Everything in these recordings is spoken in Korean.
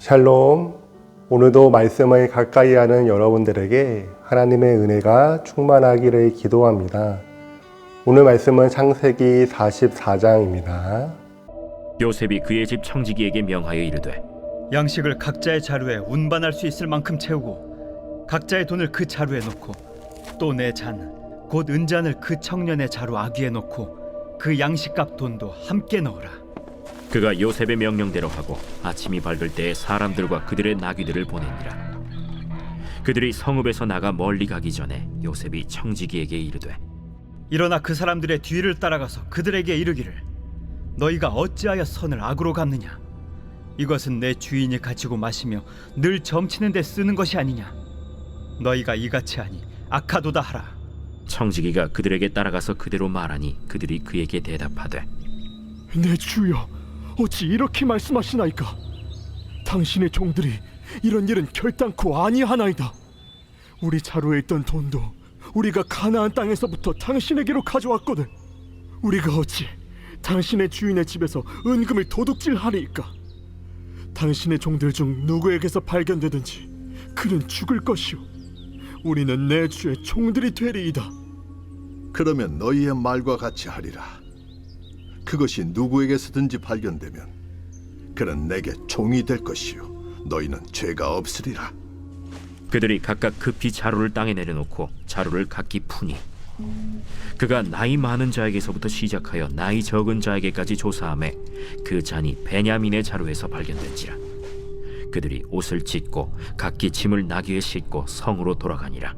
샬롬. 오늘도 말씀을 가까이 하는 여러분들에게 하나님의 은혜가 충만하기를 기도합니다. 오늘 말씀은 창세기 44장입니다. 요셉이 그의 집 청지기에게 명하여 이르되 양식을 각자의 자루에 운반할 수 있을 만큼 채우고 각자의 돈을 그 자루에 넣고 또 내 잔 곧 은잔을 그 청년의 자루 아귀에 넣고 그 양식값 돈도 함께 넣으라. 그가 요셉의 명령대로 하고 아침이 밝을 때에 사람들과 그들의 나귀들을 보내니라. 그들이 성읍에서 나가 멀리 가기 전에 요셉이 청지기에게 이르되 일어나 그 사람들의 뒤를 따라가서 그들에게 이르기를 너희가 어찌하여 선을 악으로 갚느냐. 이것은 내 주인이 가지고 마시며 늘 점치는 데 쓰는 것이 아니냐. 너희가 이같이 하니 악하도다 하라. 청지기가 그들에게 따라가서 그대로 말하니 그들이 그에게 대답하되 내 주여, 어찌 이렇게 말씀하시나이까? 당신의 종들이 이런 일은 결단코 아니하나이다. 우리 자루에 있던 돈도 우리가 가나안 땅에서부터 당신에게로 가져왔거든. 우리가 어찌 당신의 주인의 집에서 은금을 도둑질하리이까? 당신의 종들 중 누구에게서 발견되든지 그는 죽을 것이오. 우리는 내 주의 종들이 되리이다. 그러면 너희의 말과 같이 하리라. 그것이 누구에게서든지 발견되면 그는 내게 종이 될 것이요 너희는 죄가 없으리라. 그들이 각각 급히 자루를 땅에 내려놓고 자루를 각기 푸니 그가 나이 많은 자에게서부터 시작하여 나이 적은 자에게까지 조사하매 그 잔이 베냐민의 자루에서 발견된지라. 그들이 옷을 찢고 각기 짐을 나귀에 싣고 성으로 돌아가니라.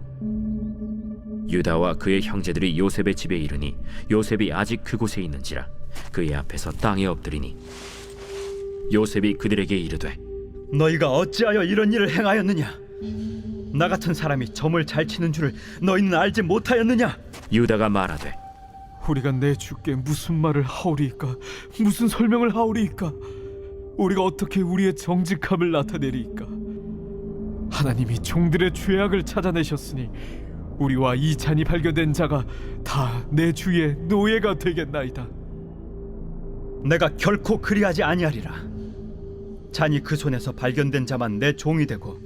유다와 그의 형제들이 요셉의 집에 이르니 요셉이 아직 그곳에 있는지라. 그의 앞에서 땅에 엎드리니 요셉이 그들에게 이르되 너희가 어찌하여 이런 일을 행하였느냐. 나 같은 사람이 점을 잘 치는 줄을 너희는 알지 못하였느냐. 유다가 말하되 우리가 내 주께 무슨 말을 하오리이까? 무슨 설명을 하오리이까? 우리가 어떻게 우리의 정직함을 나타내리이까? 하나님이 종들의 죄악을 찾아내셨으니 우리와 이 잔이 발견된 자가 다 내 주의 노예가 되겠나이다. 내가 결코 그리하지 아니하리라. 잔이 그 손에서 발견된 자만 내 종이 되고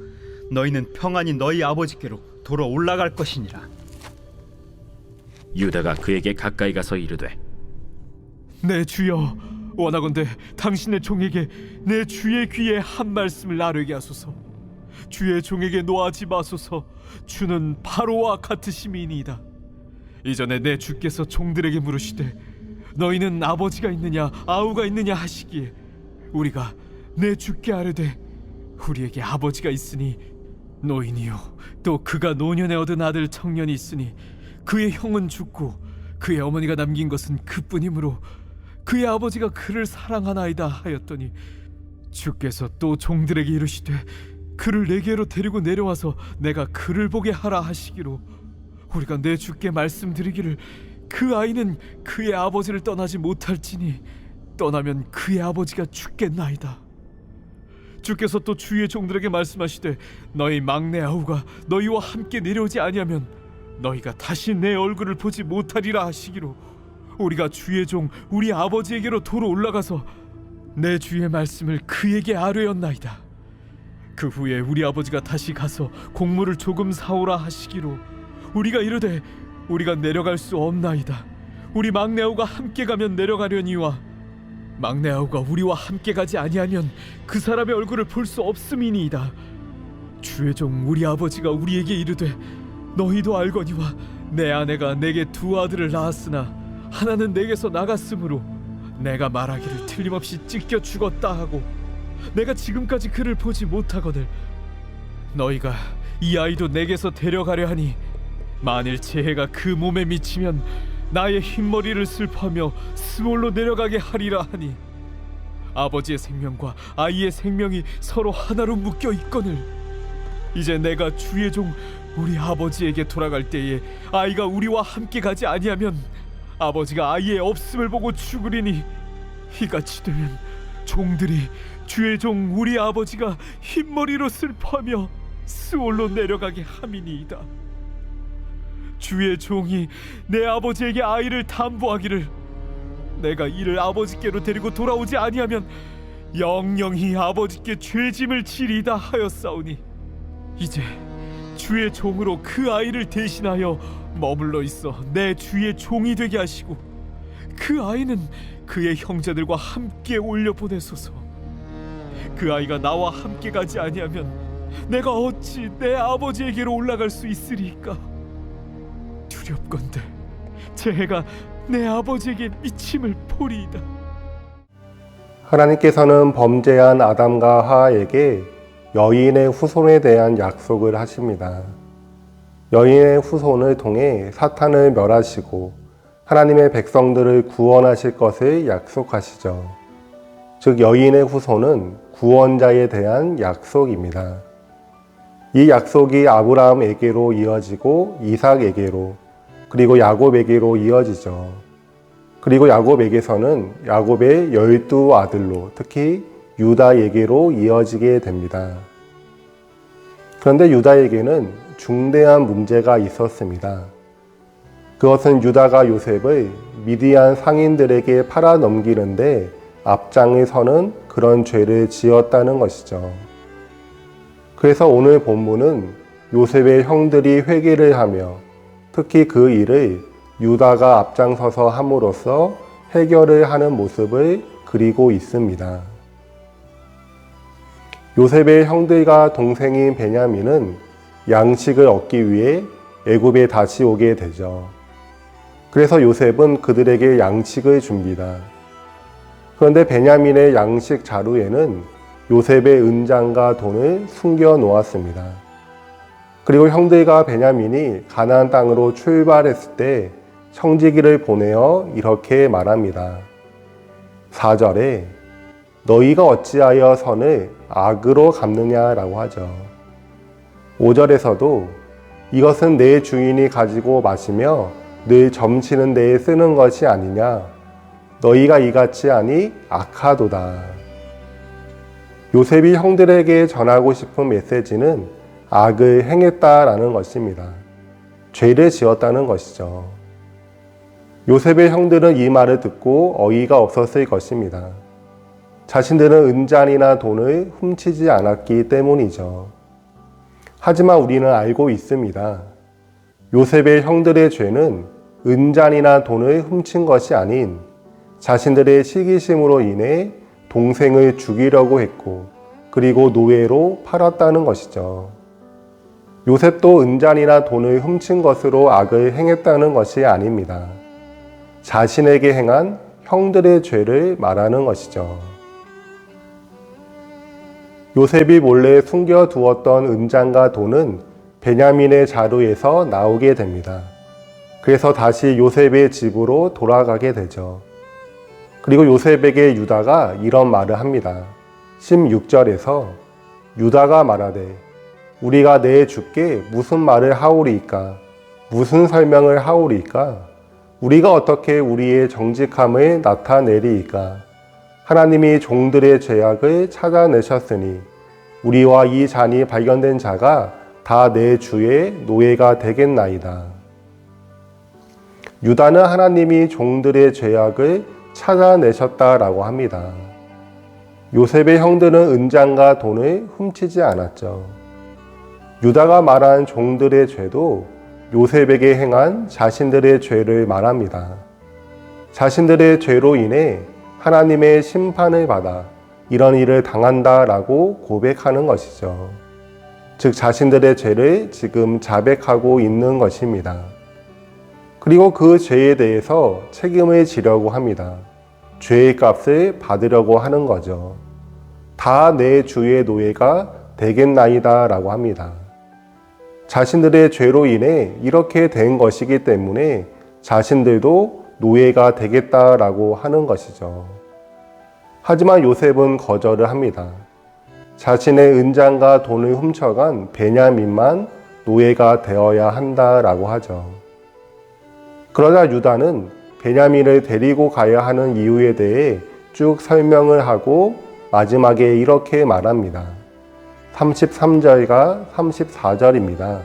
너희는 평안히 너희 아버지께로 돌아 올라갈 것이니라. 유다가 그에게 가까이 가서 이르되 내 주여, 원하건대 당신의 종에게 내 주의 귀에 한 말씀을 나르게 하소서. 주의 종에게 노하지 마소서. 주는 바로와 같으심이니이다. 이전에 내 주께서 종들에게 물으시되 너희는 아버지가 있느냐 아우가 있느냐 하시기에 우리가 내 주께 아뢰되 우리에게 아버지가 있으니 노인이요 또 그가 노년에 얻은 아들 청년이 있으니 그의 형은 죽고 그의 어머니가 남긴 것은 그뿐이므로 그의 아버지가 그를 사랑하나이다 하였더니 주께서 또 종들에게 이르시되 그를 내게로 데리고 내려와서 내가 그를 보게 하라 하시기로 우리가 내 주께 말씀드리기를 그 아이는 그의 아버지를 떠나지 못할지니 떠나면 그의 아버지가 죽겠나이다. 주께서 또 주의 종들에게 말씀하시되 너희 막내 아우가 너희와 함께 내려오지 아니하면 너희가 다시 내 얼굴을 보지 못하리라 하시기로 우리가 주의 종 우리 아버지에게로 도로 올라가서 내 주의 말씀을 그에게 아뢰었나이다. 그 후에 우리 아버지가 다시 가서 곡물을 조금 사오라 하시기로 우리가 이르되 우리가 내려갈 수 없나이다. 우리 막내 아우가 함께 가면 내려가려니와 막내 아우가 우리와 함께 가지 아니하면 그 사람의 얼굴을 볼 수 없음이니이다. 주의 종 우리 아버지가 우리에게 이르되 너희도 알거니와 내 아내가 내게 두 아들을 낳았으나 하나는 내게서 나갔으므로 내가 말하기를 틀림없이 찢겨 죽었다 하고 내가 지금까지 그를 보지 못하거늘 너희가 이 아이도 내게서 데려가려 하니 만일 재해가 그 몸에 미치면 나의 흰머리를 슬퍼하며 스올로 내려가게 하리라 하니 아버지의 생명과 아이의 생명이 서로 하나로 묶여 있거늘 이제 내가 주의 종 우리 아버지에게 돌아갈 때에 아이가 우리와 함께 가지 아니하면 아버지가 아이의 없음을 보고 죽으리니 이같이 되면 종들이 주의 종 우리 아버지가 흰머리로 슬퍼하며 스올로 내려가게 함이니이다. 주의 종이 내 아버지에게 아이를 담보하기를 내가 이를 아버지께로 데리고 돌아오지 아니하면 영영히 아버지께 죄짐을 지리다 하였사오니 이제 주의 종으로 그 아이를 대신하여 머물러 있어 내 주의 종이 되게 하시고 그 아이는 그의 형제들과 함께 올려보내소서. 그 아이가 나와 함께 가지 아니하면 내가 어찌 내 아버지에게로 올라갈 수 있으리까? 두렵건대 제 해가 내 아버지에게 미침을 보리이다. 하나님께서는 범죄한 아담과 하와에게 여인의 후손에 대한 약속을 하십니다. 여인의 후손을 통해 사탄을 멸하시고 하나님의 백성들을 구원하실 것을 약속하시죠. 즉 여인의 후손은 구원자에 대한 약속입니다. 이 약속이 아브라함에게로 이어지고 이삭에게로 그리고 야곱에게로 이어지죠. 그리고 야곱에게서는 야곱의 12 아들로 특히 유다에게로 이어지게 됩니다. 그런데 유다에게는 중대한 문제가 있었습니다. 그것은 유다가 요셉을 미디안 상인들에게 팔아 넘기는데 앞장에 서는 그런 죄를 지었다는 것이죠. 그래서 오늘 본문은 요셉의 형들이 회개를 하며 특히 그 일을 유다가 앞장서서 함으로써 해결을 하는 모습을 그리고 있습니다. 요셉의 형들과 동생인 베냐민은 양식을 얻기 위해 애굽에 다시 오게 되죠. 그래서 요셉은 그들에게 양식을 줍니다. 그런데 베냐민의 양식 자루에는 요셉의 은장과 돈을 숨겨 놓았습니다. 그리고 형들과 베냐민이 가나안 땅으로 출발했을 때 청지기를 보내어 이렇게 말합니다. 4절에 너희가 어찌하여 선을 악으로 갚느냐라고 하죠. 5절에서도 이것은 내 주인이 가지고 마시며 늘 점치는 데에 쓰는 것이 아니냐. 너희가 이같이 하니 악하도다. 요셉이 형들에게 전하고 싶은 메시지는 악을 행했다라는 것입니다. 죄를 지었다는 것이죠. 요셉의 형들은 이 말을 듣고 어이가 없었을 것입니다. 자신들은 은잔이나 돈을 훔치지 않았기 때문이죠. 하지만 우리는 알고 있습니다. 요셉의 형들의 죄는 은잔이나 돈을 훔친 것이 아닌 자신들의 시기심으로 인해 동생을 죽이려고 했고 그리고 노예로 팔았다는 것이죠. 요셉도 은잔이나 돈을 훔친 것으로 악을 행했다는 것이 아닙니다. 자신에게 행한 형들의 죄를 말하는 것이죠. 요셉이 몰래 숨겨두었던 은장과 돈은 베냐민의 자루에서 나오게 됩니다. 그래서 다시 요셉의 집으로 돌아가게 되죠. 그리고 요셉에게 유다가 이런 말을 합니다. 16절에서 유다가 말하되 우리가 내 주께 무슨 말을 하오리이까? 무슨 설명을 하오리이까? 우리가 어떻게 우리의 정직함을 나타내리이까? 하나님이 종들의 죄악을 찾아내셨으니 우리와 이 잔이 발견된 자가 다 내 주의 노예가 되겠나이다. 유다는 하나님이 종들의 죄악을 찾아내셨다라고 합니다. 요셉의 형들은 은장과 돈을 훔치지 않았죠. 유다가 말한 종들의 죄도 요셉에게 행한 자신들의 죄를 말합니다. 자신들의 죄로 인해 하나님의 심판을 받아 이런 일을 당한다라고 고백하는 것이죠. 즉 자신들의 죄를 지금 자백하고 있는 것입니다. 그리고 그 죄에 대해서 책임을 지려고 합니다. 죄의 값을 받으려고 하는 거죠. 다 내 주의 노예가 되겠나이다 라고 합니다. 자신들의 죄로 인해 이렇게 된 것이기 때문에 자신들도 노예가 되겠다라고 하는 것이죠. 하지만 요셉은 거절을 합니다. 자신의 은장과 돈을 훔쳐간 베냐민만 노예가 되어야 한다라고 하죠. 그러자 유다는 베냐민을 데리고 가야 하는 이유에 대해 쭉 설명을 하고 마지막에 이렇게 말합니다. 33절과 34절입니다.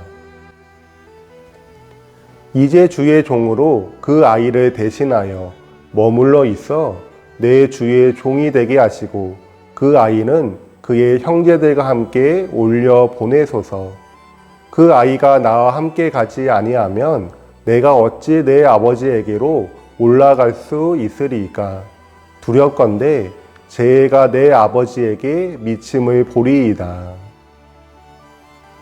이제 주의 종으로 그 아이를 대신하여 머물러 있어 내 주의 종이 되게 하시고 그 아이는 그의 형제들과 함께 올려 보내소서. 그 아이가 나와 함께 가지 아니하면 내가 어찌 내 아버지에게로 올라갈 수 있으리이까. 두렵건대 제 애가 내 아버지에게 미침을 보리이다.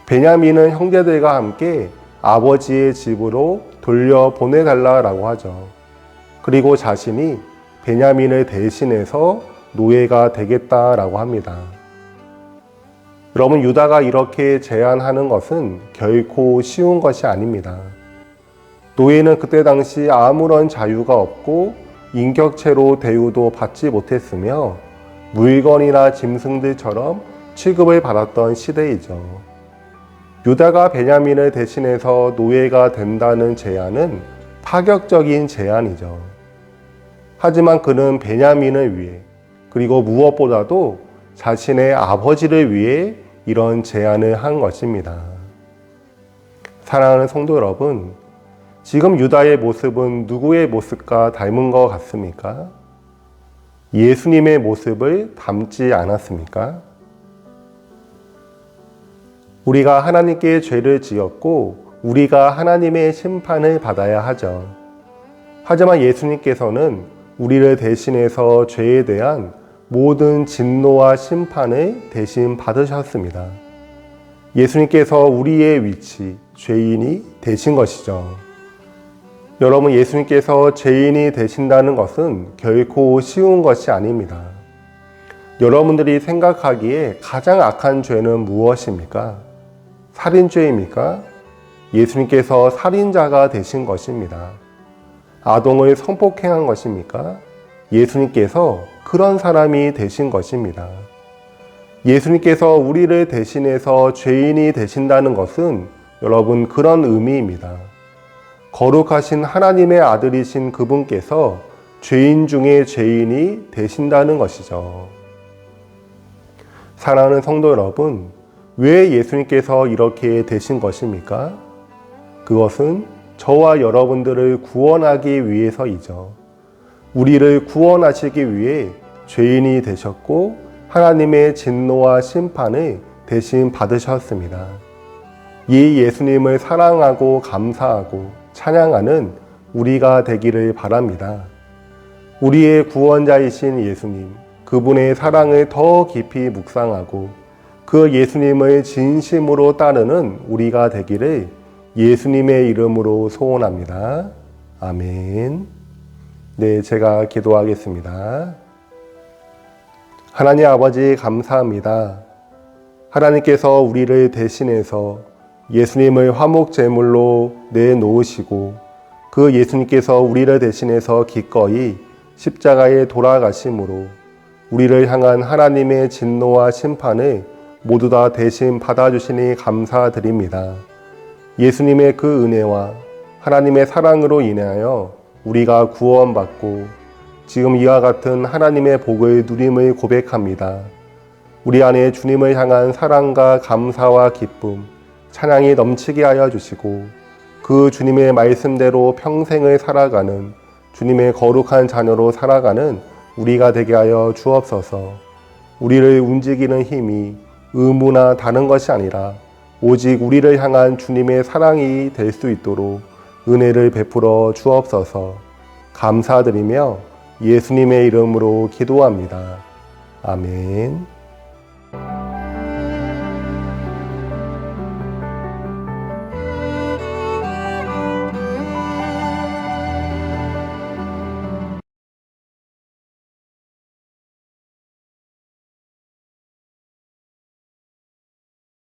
베냐민은 형제들과 함께 아버지의 집으로 돌려 보내달라고 하죠. 그리고 자신이 베냐민을 대신해서 노예가 되겠다라고 합니다. 여러분, 유다가 이렇게 제안하는 것은 결코 쉬운 것이 아닙니다. 노예는 그때 당시 아무런 자유가 없고 인격체로 대우도 받지 못했으며 물건이나 짐승들처럼 취급을 받았던 시대이죠. 유다가 베냐민을 대신해서 노예가 된다는 제안은 파격적인 제안이죠. 하지만 그는 베냐민을 위해, 그리고 무엇보다도 자신의 아버지를 위해 이런 제안을 한 것입니다. 사랑하는 성도 여러분, 지금 유다의 모습은 누구의 모습과 닮은 것 같습니까? 예수님의 모습을 닮지 않았습니까? 우리가 하나님께 죄를 지었고 우리가 하나님의 심판을 받아야 하죠. 하지만 예수님께서는 우리를 대신해서 죄에 대한 모든 진노와 심판을 대신 받으셨습니다. 예수님께서 우리의 위치, 죄인이 되신 것이죠. 여러분, 예수님께서 죄인이 되신다는 것은 결코 쉬운 것이 아닙니다. 여러분들이 생각하기에 가장 악한 죄는 무엇입니까? 살인죄입니까? 예수님께서 살인자가 되신 것입니다. 아동을 성폭행한 것입니까? 예수님께서 그런 사람이 되신 것입니다. 예수님께서 우리를 대신해서 죄인이 되신다는 것은 여러분 그런 의미입니다. 거룩하신 하나님의 아들이신 그분께서 죄인 중에 죄인이 되신다는 것이죠. 사랑하는 성도 여러분, 왜 예수님께서 이렇게 되신 것입니까? 그것은 저와 여러분들을 구원하기 위해서이죠. 우리를 구원하시기 위해 죄인이 되셨고 하나님의 진노와 심판을 대신 받으셨습니다. 이 예수님을 사랑하고 감사하고 찬양하는 우리가 되기를 바랍니다. 우리의 구원자이신 예수님, 그분의 사랑을 더 깊이 묵상하고 그 예수님을 진심으로 따르는 우리가 되기를 예수님의 이름으로 소원합니다. 아멘. 네, 제가 기도하겠습니다. 하나님 아버지 감사합니다. 하나님께서 우리를 대신해서 예수님을 화목제물로 내놓으시고 그 예수님께서 우리를 대신해서 기꺼이 십자가에 돌아가심으로 우리를 향한 하나님의 진노와 심판을 모두 다 대신 받아주시니 감사드립니다. 예수님의 그 은혜와 하나님의 사랑으로 인하여 우리가 구원받고 지금 이와 같은 하나님의 복을 누림을 고백합니다. 우리 안에 주님을 향한 사랑과 감사와 기쁨, 찬양이 넘치게 하여 주시고 그 주님의 말씀대로 평생을 살아가는 주님의 거룩한 자녀로 살아가는 우리가 되게 하여 주옵소서. 우리를 움직이는 힘이 의무나 다른 것이 아니라 오직 우리를 향한 주님의 사랑이 될 수 있도록 은혜를 베풀어 주옵소서. 감사드리며 예수님의 이름으로 기도합니다. 아멘.